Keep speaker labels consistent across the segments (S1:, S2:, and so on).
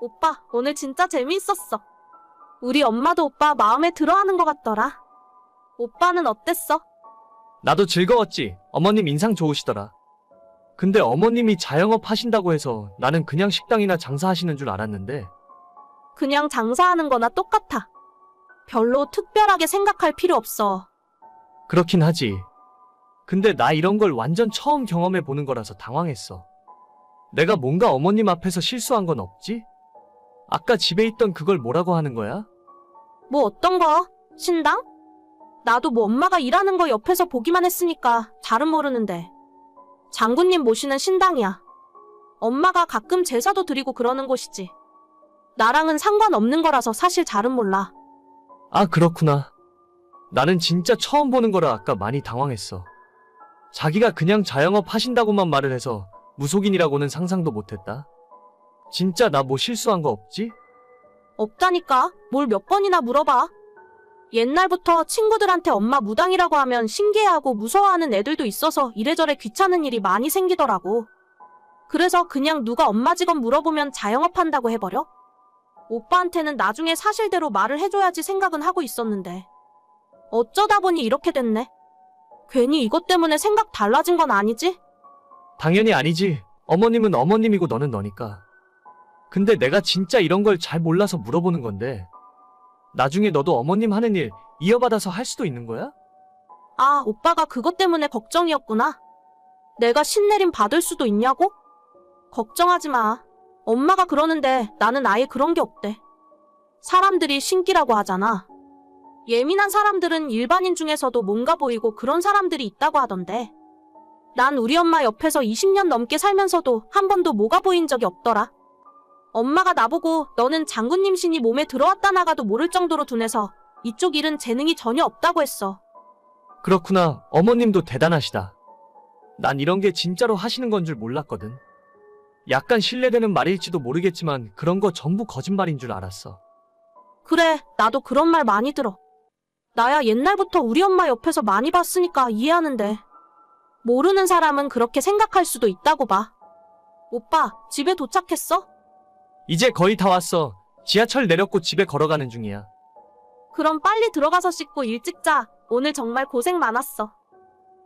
S1: 오빠, 오늘 진짜 재미있었어. 우리 엄마도 오빠 마음에 들어하는 것 같더라. 오빠는 어땠어?
S2: 나도 즐거웠지. 어머님 인상 좋으시더라. 근데 어머님이 자영업 하신다고 해서 나는 그냥 식당이나 장사하시는 줄 알았는데.
S1: 그냥 장사하는 거나 똑같아. 별로 특별하게 생각할 필요 없어.
S2: 그렇긴 하지. 근데 나 이런 걸 완전 처음 경험해 보는 거라서 당황했어. 내가 뭔가 어머님 앞에서 실수한 건 없지? 아까 집에 있던 그걸 뭐라고 하는 거야?
S1: 뭐 어떤 거? 신당? 나도 뭐 엄마가 일하는 거 옆에서 보기만 했으니까 잘은 모르는데. 장군님 모시는 신당이야. 엄마가 가끔 제사도 드리고 그러는 곳이지. 나랑은 상관없는 거라서 사실 잘은 몰라.
S2: 아, 그렇구나. 나는 진짜 처음 보는 거라 아까 많이 당황했어. 자기가 그냥 자영업 하신다고만 말을 해서 무속인이라고는 상상도 못했다. 진짜 나 뭐 실수한 거 없지?
S1: 없다니까. 뭘 몇 번이나 물어봐. 옛날부터 친구들한테 엄마 무당이라고 하면 신기해하고 무서워하는 애들도 있어서 이래저래 귀찮은 일이 많이 생기더라고. 그래서 그냥 누가 엄마 직업 물어보면 자영업 한다고 해버려? 오빠한테는 나중에 사실대로 말을 해줘야지 생각은 하고 있었는데. 어쩌다 보니 이렇게 됐네. 괜히 이것 때문에 생각 달라진 건 아니지?
S2: 당연히 아니지. 어머님은 어머님이고 너는 너니까. 근데 내가 진짜 이런 걸 잘 몰라서 물어보는 건데 나중에 너도 어머님 하는 일 이어받아서 할 수도 있는 거야?
S1: 아, 오빠가 그것 때문에 걱정이었구나. 내가 신내림 받을 수도 있냐고? 걱정하지 마. 엄마가 그러는데 나는 아예 그런 게 없대. 사람들이 신기라고 하잖아. 예민한 사람들은 일반인 중에서도 뭔가 보이고 그런 사람들이 있다고 하던데. 난 우리 엄마 옆에서 20년 넘게 살면서도 한 번도 뭐가 보인 적이 없더라. 엄마가 나보고 너는 장군님 신이 몸에 들어왔다 나가도 모를 정도로 둔해서 이쪽 일은 재능이 전혀 없다고 했어.
S2: 그렇구나. 어머님도 대단하시다. 난 이런 게 진짜로 하시는 건 줄 몰랐거든. 약간 신뢰되는 말일지도 모르겠지만 그런 거 전부 거짓말인 줄 알았어.
S1: 그래, 나도 그런 말 많이 들어. 나야 옛날부터 우리 엄마 옆에서 많이 봤으니까 이해하는데. 모르는 사람은 그렇게 생각할 수도 있다고 봐. 오빠, 집에 도착했어?
S2: 이제 거의 다 왔어. 지하철 내렸고 집에 걸어가는 중이야.
S1: 그럼 빨리 들어가서 씻고 일찍 자. 오늘 정말 고생 많았어.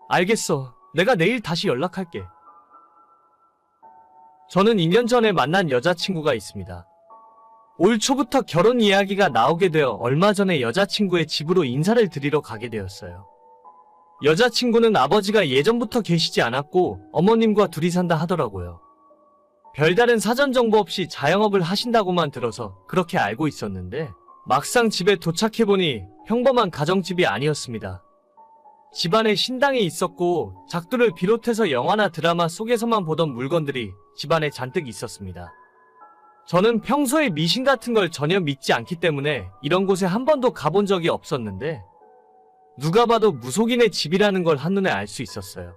S2: 알겠어. 내가 내일 다시 연락할게. 저는 2년 전에 만난 여자친구가 있습니다. 올 초부터 결혼 이야기가 나오게 되어 얼마 전에 여자친구의 집으로 인사를 드리러 가게 되었어요. 여자친구는 아버지가 예전부터 계시지 않았고 어머님과 둘이 산다 하더라고요. 별다른 사전 정보 없이 자영업을 하신다고만 들어서 그렇게 알고 있었는데 막상 집에 도착해보니 평범한 가정집이 아니었습니다. 집안에 신당이 있었고 작두를 비롯해서 영화나 드라마 속에서만 보던 물건들이 집안에 잔뜩 있었습니다. 저는 평소에 미신 같은 걸 전혀 믿지 않기 때문에 이런 곳에 한 번도 가본 적이 없었는데 누가 봐도 무속인의 집이라는 걸 한눈에 알 수 있었어요.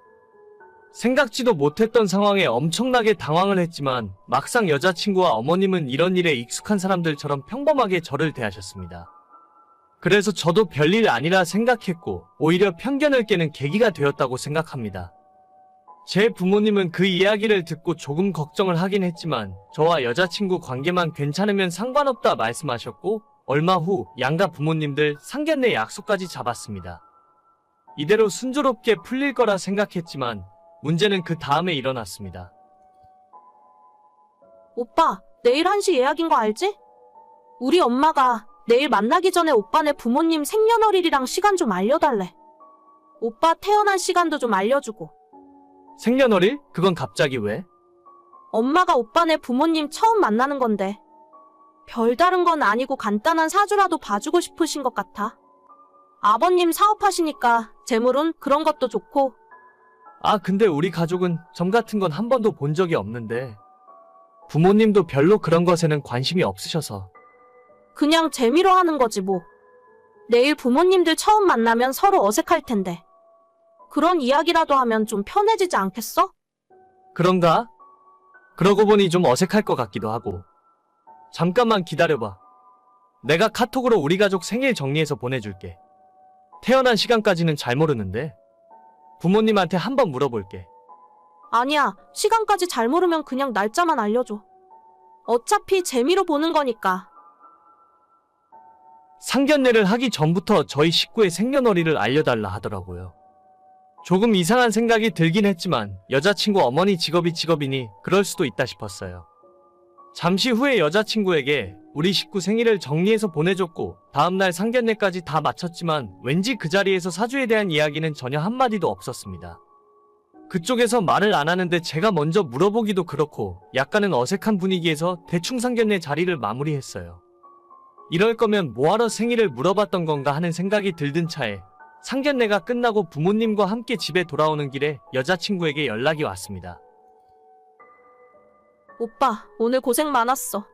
S2: 생각지도 못했던 상황에 엄청나게 당황을 했지만 막상 여자친구와 어머님은 이런 일에 익숙한 사람들처럼 평범하게 저를 대하셨습니다. 그래서 저도 별일 아니라 생각했고 오히려 편견을 깨는 계기가 되었다고 생각합니다. 제 부모님은 그 이야기를 듣고 조금 걱정을 하긴 했지만 저와 여자친구 관계만 괜찮으면 상관없다 말씀하셨고 얼마 후 양가 부모님들 상견례 약속까지 잡았습니다. 이대로 순조롭게 풀릴 거라 생각했지만 문제는 그 다음에 일어났습니다.
S1: 오빠, 내일 1시 예약인 거 알지? 우리 엄마가 내일 만나기 전에 오빠네 부모님 생년월일이랑 시간 좀 알려달래. 오빠 태어난 시간도 좀 알려주고.
S2: 생년월일? 그건 갑자기 왜?
S1: 엄마가 오빠네 부모님 처음 만나는 건데. 별다른 건 아니고 간단한 사주라도 봐주고 싶으신 것 같아. 아버님 사업하시니까 재물은 그런 것도 좋고.
S2: 아, 근데 우리 가족은 점 같은 건 한 번도 본 적이 없는데 부모님도 별로 그런 것에는 관심이 없으셔서.
S1: 그냥 재미로 하는 거지 뭐. 내일 부모님들 처음 만나면 서로 어색할 텐데. 그런 이야기라도 하면 좀 편해지지 않겠어?
S2: 그런가? 그러고 보니 좀 어색할 것 같기도 하고. 잠깐만 기다려봐. 내가 카톡으로 우리 가족 생일 정리해서 보내줄게. 태어난 시간까지는 잘 모르는데 부모님한테 한번 물어볼게.
S1: 아니야, 시간까지 잘 모르면 그냥 날짜만 알려줘. 어차피 재미로 보는 거니까.
S2: 상견례를 하기 전부터 저희 식구의 생년월일을 알려달라 하더라고요. 조금 이상한 생각이 들긴 했지만 여자친구 어머니 직업이니 그럴 수도 있다 싶었어요. 잠시 후에 여자친구에게 우리 식구 생일을 정리해서 보내줬고 다음날 상견례까지 다 마쳤지만 왠지 그 자리에서 사주에 대한 이야기는 전혀 한마디도 없었습니다. 그쪽에서 말을 안 하는데 제가 먼저 물어보기도 그렇고 약간은 어색한 분위기에서 대충 상견례 자리를 마무리했어요. 이럴 거면 뭐하러 생일을 물어봤던 건가 하는 생각이 들던 차에 상견례가 끝나고 부모님과 함께 집에 돌아오는 길에 여자친구에게 연락이 왔습니다.
S1: 오빠, 오늘 고생 많았어.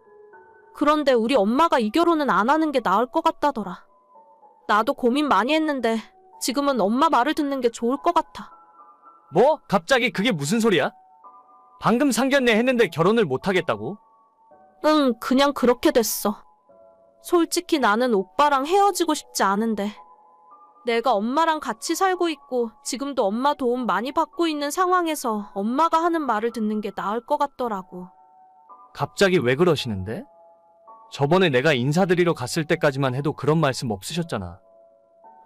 S1: 그런데 우리 엄마가 이 결혼은 안 하는 게 나을 것 같다더라. 나도 고민 많이 했는데 지금은 엄마 말을 듣는 게 좋을 것 같아.
S2: 뭐? 갑자기 그게 무슨 소리야? 방금 상견례 했는데 결혼을 못 하겠다고?
S1: 응, 그냥 그렇게 됐어. 솔직히 나는 오빠랑 헤어지고 싶지 않은데. 내가 엄마랑 같이 살고 있고 지금도 엄마 도움 많이 받고 있는 상황에서 엄마가 하는 말을 듣는 게 나을 것 같더라고.
S2: 갑자기 왜 그러시는데? 저번에 내가 인사드리러 갔을 때까지만 해도 그런 말씀 없으셨잖아.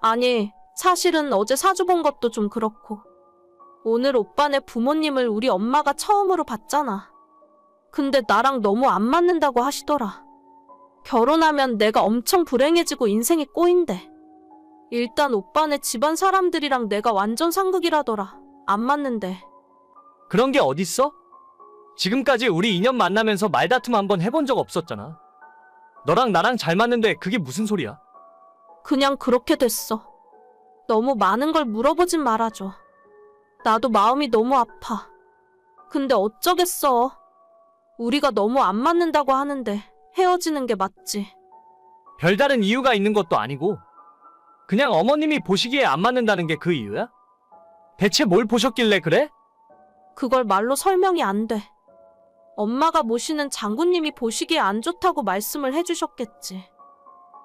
S1: 아니, 사실은 어제 사주 본 것도 좀 그렇고. 오늘 오빠네 부모님을 우리 엄마가 처음으로 봤잖아. 근데 나랑 너무 안 맞는다고 하시더라. 결혼하면 내가 엄청 불행해지고 인생이 꼬인대. 일단 오빠네 집안 사람들이랑 내가 완전 상극이라더라. 안 맞는데.
S2: 그런 게 어딨어? 지금까지 우리 2년 만나면서 말다툼 한번 해본 적 없었잖아. 너랑 나랑 잘 맞는데 그게 무슨 소리야?
S1: 그냥 그렇게 됐어. 너무 많은 걸 물어보진 말아줘. 나도 마음이 너무 아파. 근데 어쩌겠어. 우리가 너무 안 맞는다고 하는데 헤어지는 게 맞지.
S2: 별다른 이유가 있는 것도 아니고 그냥 어머님이 보시기에 안 맞는다는 게 그 이유야? 대체 뭘 보셨길래 그래?
S1: 그걸 말로 설명이 안 돼. 엄마가 모시는 장군님이 보시기에 안 좋다고 말씀을 해주셨겠지.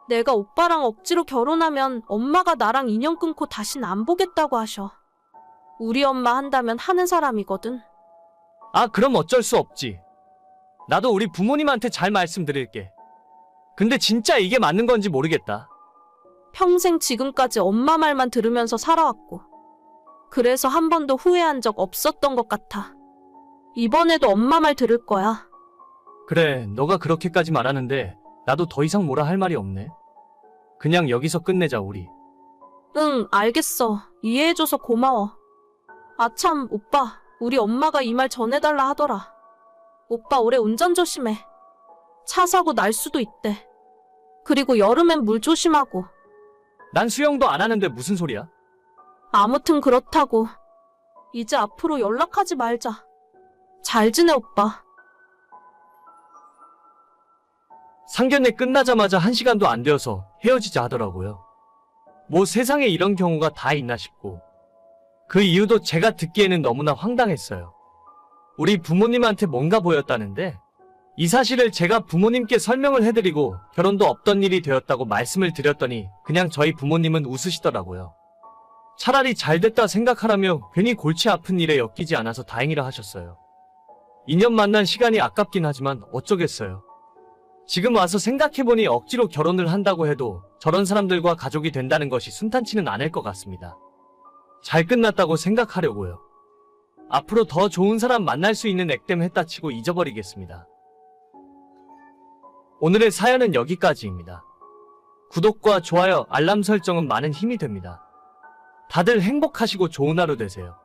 S1: 내가 오빠랑 억지로 결혼하면 엄마가 나랑 인연 끊고 다신 안 보겠다고 하셔. 우리 엄마 한다면 하는 사람이거든.
S2: 아, 그럼 어쩔 수 없지. 나도 우리 부모님한테 잘 말씀드릴게. 근데 진짜 이게 맞는 건지 모르겠다.
S1: 평생 지금까지 엄마 말만 들으면서 살아왔고. 그래서 한 번도 후회한 적 없었던 것 같아. 이번에도 엄마 말 들을 거야.
S2: 그래, 너가 그렇게까지 말하는데 나도 더 이상 뭐라 할 말이 없네. 그냥 여기서 끝내자, 우리.
S1: 응, 알겠어. 이해해줘서 고마워. 아참, 오빠. 우리 엄마가 이 말 전해달라 하더라. 오빠 올해 운전 조심해. 차 사고 날 수도 있대. 그리고 여름엔 물 조심하고.
S2: 난 수영도 안 하는데 무슨 소리야?
S1: 아무튼 그렇다고. 이제 앞으로 연락하지 말자. 잘 지내, 오빠.
S2: 상견례 끝나자마자 1시간도 안 되어서 헤어지자 하더라고요. 뭐 세상에 이런 경우가 다 있나 싶고. 그 이유도 제가 듣기에는 너무나 황당했어요. 우리 부모님한테 뭔가 보였다는데 이 사실을 제가 부모님께 설명을 해드리고 결혼도 없던 일이 되었다고 말씀을 드렸더니 그냥 저희 부모님은 웃으시더라고요. 차라리 잘 됐다 생각하라며 괜히 골치 아픈 일에 엮이지 않아서 다행이라 하셨어요. 2년 만난 시간이 아깝긴 하지만 어쩌겠어요. 지금 와서 생각해보니 억지로 결혼을 한다고 해도 저런 사람들과 가족이 된다는 것이 순탄치는 않을 것 같습니다. 잘 끝났다고 생각하려고요. 앞으로 더 좋은 사람 만날 수 있는 액땜 했다 치고 잊어버리겠습니다. 오늘의 사연은 여기까지입니다. 구독과 좋아요, 알람 설정은 많은 힘이 됩니다. 다들 행복하시고 좋은 하루 되세요.